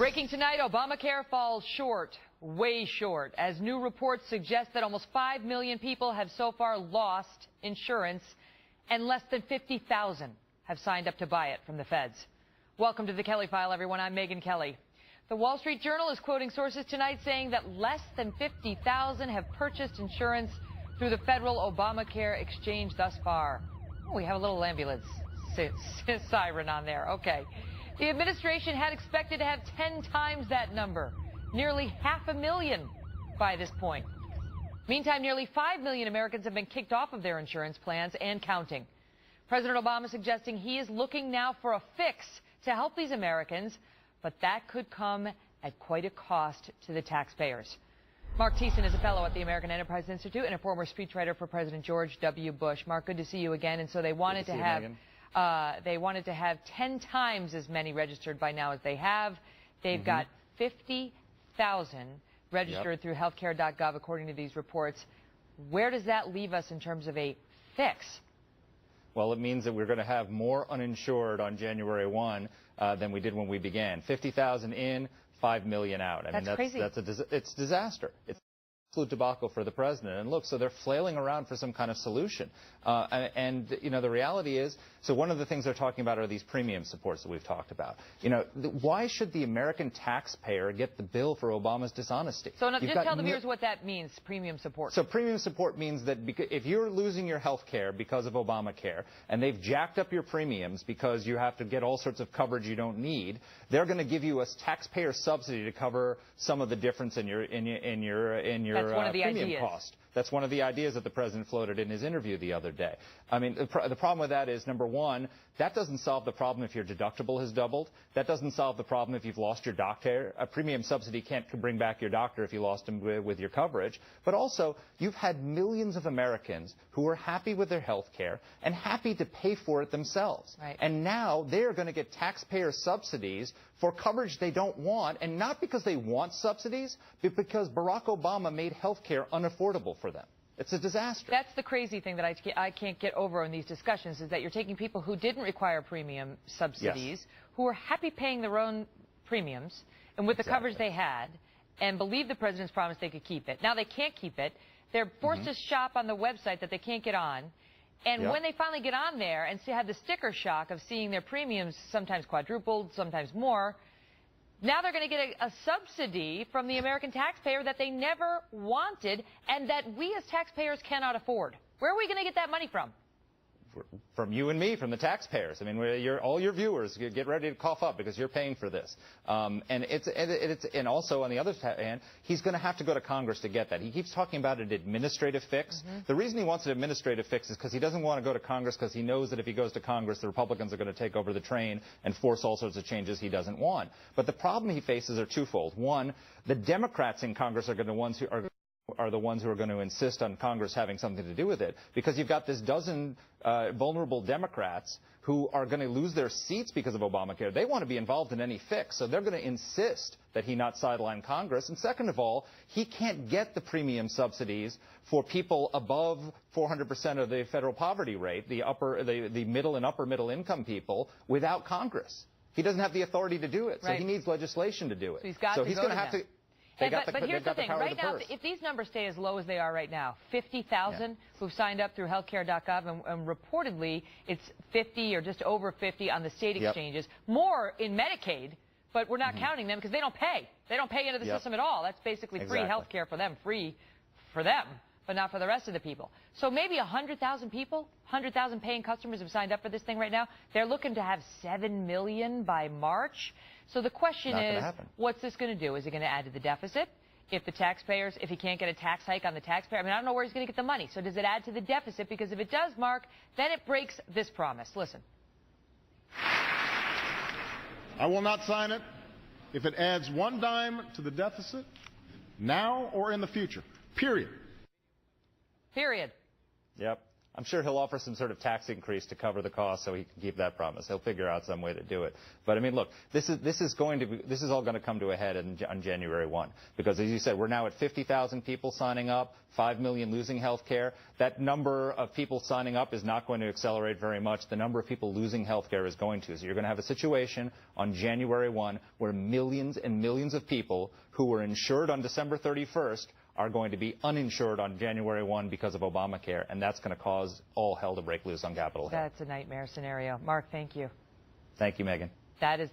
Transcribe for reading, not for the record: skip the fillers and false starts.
Breaking tonight, Obamacare falls short, way short, as new reports suggest that almost 5 million people have so far lost insurance and less than 50,000 have signed up to buy it from the feds. Welcome to the Kelly File, everyone. I'm Megyn Kelly. The Wall Street Journal is quoting sources tonight saying that less than 50,000 have purchased insurance through the federal Obamacare exchange thus far. Oh, we have a little ambulance siren on there. Okay. The administration had expected to have 10 times that number, nearly 500,000 by this point. Meantime, nearly 5 million Americans have been kicked off of their insurance plans and counting. President Obama suggesting he is looking now for a fix to help these Americans, but that could come at quite a cost to the taxpayers. Mark Thiessen is a fellow at the American Enterprise Institute and a former speechwriter for President George W. Bush. Mark, good to see you again. And so they wanted to have... They wanted to have 10 times as many registered by now as they have. They've got 50,000 registered through healthcare.gov, according to these reports. Where does that leave us in terms of a fix? Well, it means that we're going to have more uninsured on January 1 than we did when we began. 50,000 in, 5 million out. I mean, that's crazy. It's disaster. It's absolute debacle for the president. And look, so they're flailing around for some kind of solution. And you know, the reality is, so one of the things they're talking about are these premium supports that we've talked about. You know, why should the American taxpayer get the bill for Obama's dishonesty? So just tell the viewers what that means, premium support. So premium support means that if you're losing your health care because of Obamacare, and they've jacked up your premiums because you have to get all sorts of coverage you don't need, they're going to give you a taxpayer subsidy to cover some of the difference in your premium cost. That's one of the ideas that the president floated in his interview the other day. I mean, the problem with that is, number one, that doesn't solve the problem if your deductible has doubled. That doesn't solve the problem if you've lost your doctor. A premium subsidy can't bring back your doctor if you lost him with your coverage. But also, you've had millions of Americans who are happy with their health care and happy to pay for it themselves. Right. And now they're going to get taxpayer subsidies for coverage they don't want, and not because they want subsidies, but because Barack Obama made health care unaffordable for them. It's a disaster. That's the crazy thing that I can't get over in these discussions, is that you're taking people who didn't require premium subsidies, who were happy paying their own premiums, and with the coverage they had, and believed the president's promise they could keep it. Now they can't keep it. They're forced to shop on the website that they can't get on. And when they finally get on there and have the sticker shock of seeing their premiums sometimes quadrupled, sometimes more, now they're going to get a subsidy from the American taxpayer that they never wanted and that we as taxpayers cannot afford. Where are we going to get that money from? From you and me, from the taxpayers. I mean, all your viewers, get ready to cough up because you're paying for this. And also, on the other hand, he's going to have to go to Congress to get that. He keeps talking about an administrative fix. The reason he wants an administrative fix is because he doesn't want to go to Congress, because he knows that if he goes to Congress, the Republicans are going to take over the train and force all sorts of changes he doesn't want. But the problem he faces are twofold. One, the Democrats in Congress are the ones who are going to insist on Congress having something to do with it, because you've got this dozen vulnerable Democrats who are going to lose their seats because of Obamacare. They want to be involved in any fix, so they're going to insist that he not sideline Congress. And second of all, he can't get the premium subsidies for people above 400% of the federal poverty rate, the middle and upper middle income people, without Congress. He doesn't have the authority to do it, so he needs legislation to do it. So he's going to have to. But here's the thing. Right now, if these numbers stay as low as they are right now, 50,000 who've signed up through healthcare.gov, and reportedly it's 50 or just over 50 on the state exchanges, more in Medicaid, but we're not counting them because they don't pay. They don't pay into the system at all. That's basically free health care for them, free for them, but not for the rest of the people. So maybe 100,000 people, 100,000 paying customers have signed up for this thing right now. They're looking to have 7 million by March. So the question is, what's this going to do? Is it going to add to the deficit? If he can't get a tax hike on the taxpayer, I mean, I don't know where he's going to get the money. So does it add to the deficit? Because if it does, Mark, then it breaks this promise. Listen. I will not sign it if it adds one dime to the deficit now or in the future. Period. Period. Yep. I'm sure he'll offer some sort of tax increase to cover the cost so he can keep that promise. He'll figure out some way to do it. But I mean, look, this is all going to come to a head on January 1, because as you said, we're now at 50,000 people signing up, 5 million losing health care. That number of people signing up is not going to accelerate very much. The number of people losing health care is going to. So you're going to have a situation on January 1 where millions and millions of people who were insured on December 31st are going to be uninsured on January 1 because of Obamacare, and that's going to cause all hell to break loose on Capitol Hill. That's a nightmare scenario. Mark, thank you. Thank you, Megan. That is